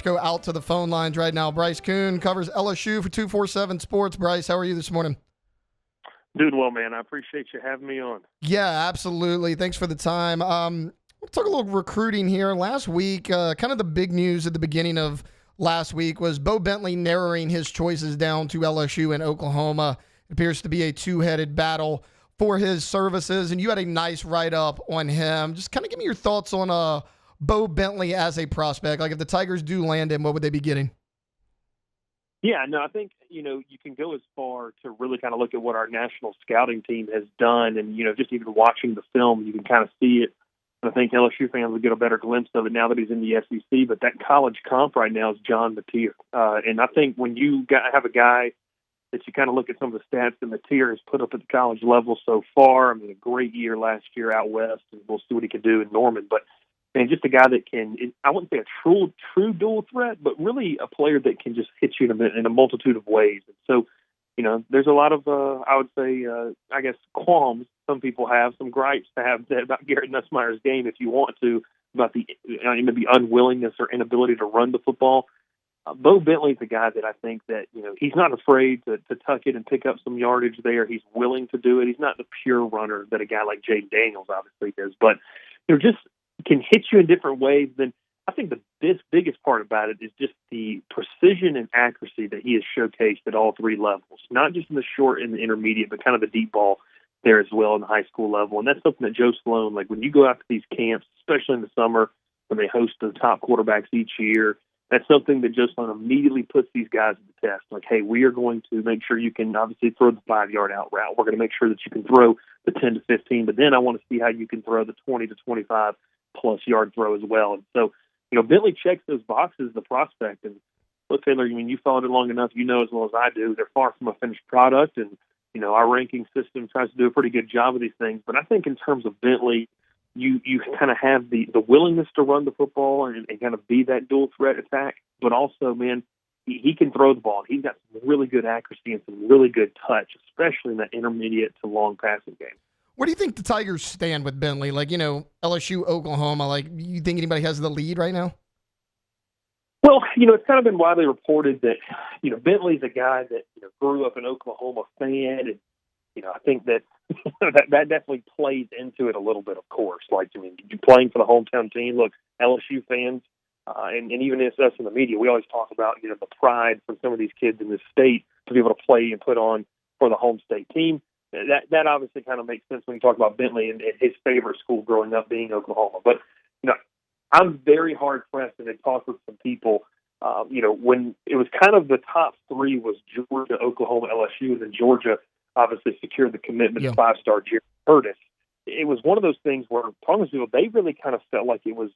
go out to the phone lines right now. Bryce Koon covers LSU for 247 Sports. Bryce, how are you this morning? Doing well, man. I appreciate you having me on. Yeah, absolutely. Thanks for the time. We'll talk a little recruiting here. Last week, kind of the big news at the beginning of last week was Bo Bentley narrowing his choices down to LSU and Oklahoma. It appears to be a two-headed battle for his services, and you had a nice write-up on him. Just kind of give me your thoughts on Bowe Bentley as a prospect. Like, if the Tigers do land him, what would they be getting? Yeah, no, I think, you can go as far to really kind of look at what our national scouting team has done. And, just even watching the film, you can kind of see it. I think LSU fans will get a better glimpse of it now that he's in the SEC. But that college comp right now is John Mateer. And I think when you have a guy that you kind of look at some of the stats that Mateer has put up at the college level so far, I mean, a great year last year out west, and we'll see what he can do in Norman. But and just a guy that can, I wouldn't say a true dual threat, but really a player that can just hit you in a multitude of ways. And so, there's a lot of, I would say, I guess, qualms some people have, some gripes to have about Garrett Nussmeier's game, if you want to, about the maybe unwillingness or inability to run the football. Bo Bentley's a guy that I think that, he's not afraid to tuck it and pick up some yardage there. He's willing to do it. He's not the pure runner that a guy like Jaden Daniels obviously is, but, just can hit you in different ways. Then I think the biggest part about it is just the precision and accuracy that he has showcased at all three levels, not just in the short and the intermediate, but kind of the deep ball there as well in the high school level. And that's something that Joe Sloan, like when you go out to these camps, especially in the summer when they host the top quarterbacks each year, that's something that Joe Sloan immediately puts these guys to the test. Like, hey, we are going to make sure you can obviously throw the 5-yard out route. We're going to make sure that you can throw the 10 to 15, but then I want to see how you can throw the 20 to 25 plus yard throw as well. And so, Bentley checks those boxes, the prospect. And look, Taylor, you followed it long enough, as well as I do, they're far from a finished product. And, our ranking system tries to do a pretty good job of these things. But I think in terms of Bentley, you kind of have the willingness to run the football and kind of be that dual threat attack. But also, man, he can throw the ball. He's got some really good accuracy and some really good touch, especially in that intermediate to long passing game. Where do you think the Tigers stand with Bentley? Like, LSU, Oklahoma, like, you think anybody has the lead right now? Well, it's kind of been widely reported that, Bentley's a guy that, grew up an Oklahoma fan. And, I think that that definitely plays into it a little bit, of course. Like, you're playing for the hometown team. Look, LSU fans, and even us in the media, we always talk about, the pride for some of these kids in this state to be able to play and put on for the home state team. That obviously kind of makes sense when you talk about Bentley and his favorite school growing up being Oklahoma. But, I'm very hard-pressed and I talked with some people, when it was kind of the top three was Georgia, Oklahoma, LSU, and then Georgia obviously secured the commitment to 5-star Jerry Curtis. It was one of those things where talking to people, they really kind of felt like it was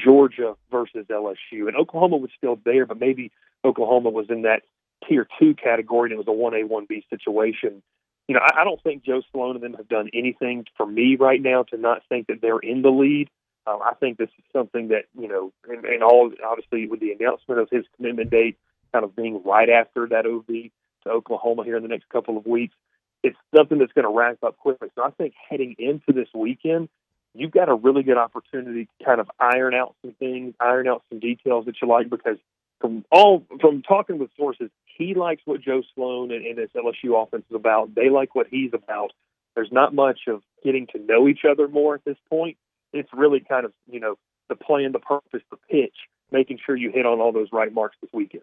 Georgia versus LSU. And Oklahoma was still there, but maybe Oklahoma was in that Tier 2 category and it was a 1A, 1B situation. I don't think Joe Sloan and them have done anything for me right now to not think that they're in the lead. I think this is something that, and all obviously with the announcement of his commitment date kind of being right after that OV to Oklahoma here in the next couple of weeks, it's something that's going to rack up quickly. So I think heading into this weekend, you've got a really good opportunity to kind of iron out some things, iron out some details that you like, because from talking with sources, he likes what Joe Sloan and this LSU offense is about. They like what he's about. There's not much of getting to know each other more at this point. It's really kind of, the plan, the purpose, the pitch, making sure you hit on all those right marks this weekend.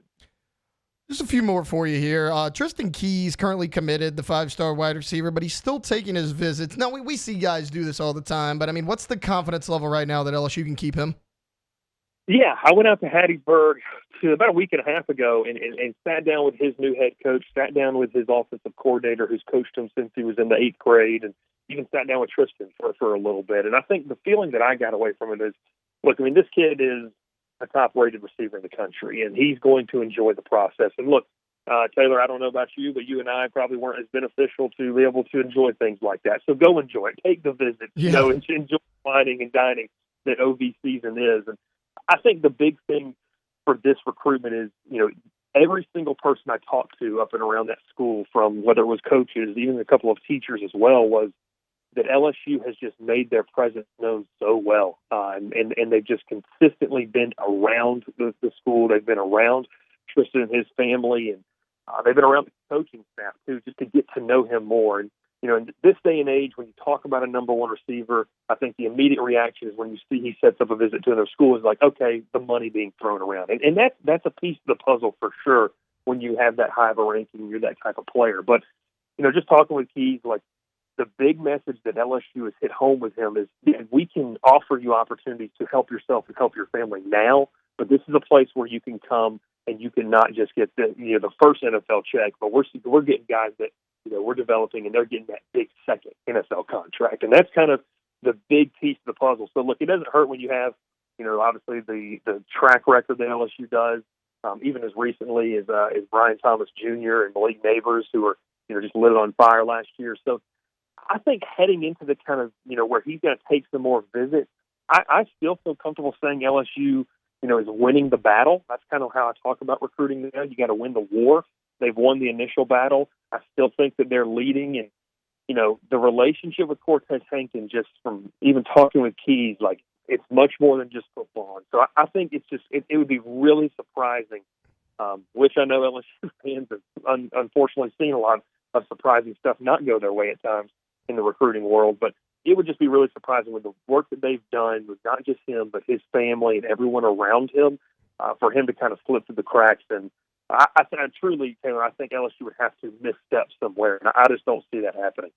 Just a few more for you here. Tristen Keys currently committed, the 5-star wide receiver, but he's still taking his visits. Now, we see guys do this all the time, but, what's the confidence level right now that LSU can keep him? Yeah, I went out to Hattiesburg about a week and a half ago and sat down with his new head coach, sat down with his offensive coordinator who's coached him since he was in the 8th grade, and even sat down with Tristan for a little bit. And I think the feeling that I got away from it is, look, this kid is a top-rated receiver in the country, and he's going to enjoy the process. And look, Taylor, I don't know about you, but you and I probably weren't as beneficial to be able to enjoy things like that. So go enjoy it. Take the visit. Yeah. Enjoy whining and dining that OV season is. And I think the big thing for this recruitment is, every single person I talked to up and around that school, from whether it was coaches, even a couple of teachers as well, was that LSU has just made their presence known so well, and they've just consistently been around the school. They've been around Tristan and his family, and they've been around the coaching staff too, just to get to know him more. And in this day and age, when you talk about a number one receiver, I think the immediate reaction is when you see he sets up a visit to another school is like, okay, the money being thrown around, and that's a piece of the puzzle for sure when you have that high of a ranking and you're that type of player. But just talking with Keys, like, the big message that LSU has hit home with him is that we can offer you opportunities to help yourself and help your family now, but this is a place where you can come and you can not just get the first NFL check, but we're getting guys that we're developing and they're getting that big second NFL contract, and that's kind of the big piece of the puzzle. So look, it doesn't hurt when you have obviously the track record that LSU does, even as recently as Brian Thomas Jr. and Malik Neighbors, who are just lit on fire last year. So I think heading into the kind of, where he's going to take some more visits, I still feel comfortable saying LSU, is winning the battle. That's kind of how I talk about recruiting now. You got to win the war. They've won the initial battle. I still think that they're leading. And, the relationship with Cortez Hankton, just from even talking with Keys, like, it's much more than just football. And so I think it's just, it would be really surprising, which I know LSU fans have unfortunately seen a lot of surprising stuff not go their way at times in the recruiting world, but it would just be really surprising with the work that they've done with not just him, but his family and everyone around him, for him to kind of slip through the cracks. And I truly, Taylor, I think LSU would have to misstep somewhere, and I just don't see that happening.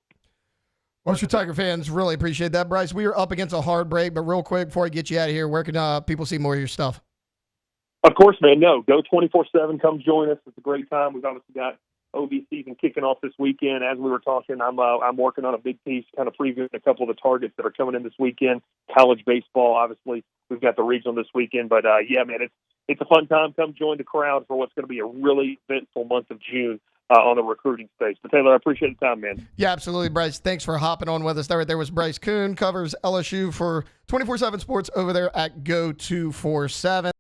Well, Tiger fans really appreciate that, Bryce. We are up against a hard break, but real quick before I get you out of here, where can people see more of your stuff? Of course, man. No, Geaux247. Come join us. It's a great time. We've obviously got OB season kicking off this weekend. As we were talking, I'm working on a big piece, kind of previewing a couple of the targets that are coming in this weekend. College baseball, obviously, we've got the regional this weekend. But yeah, man, it's a fun time. Come join the crowd for what's going to be a really eventful month of June on the recruiting space. But Taylor, I appreciate the time, man. Yeah, absolutely, Bryce. Thanks for hopping on with us. That right there was Bryce Koon, covers LSU for 247 Sports over there at Geaux247.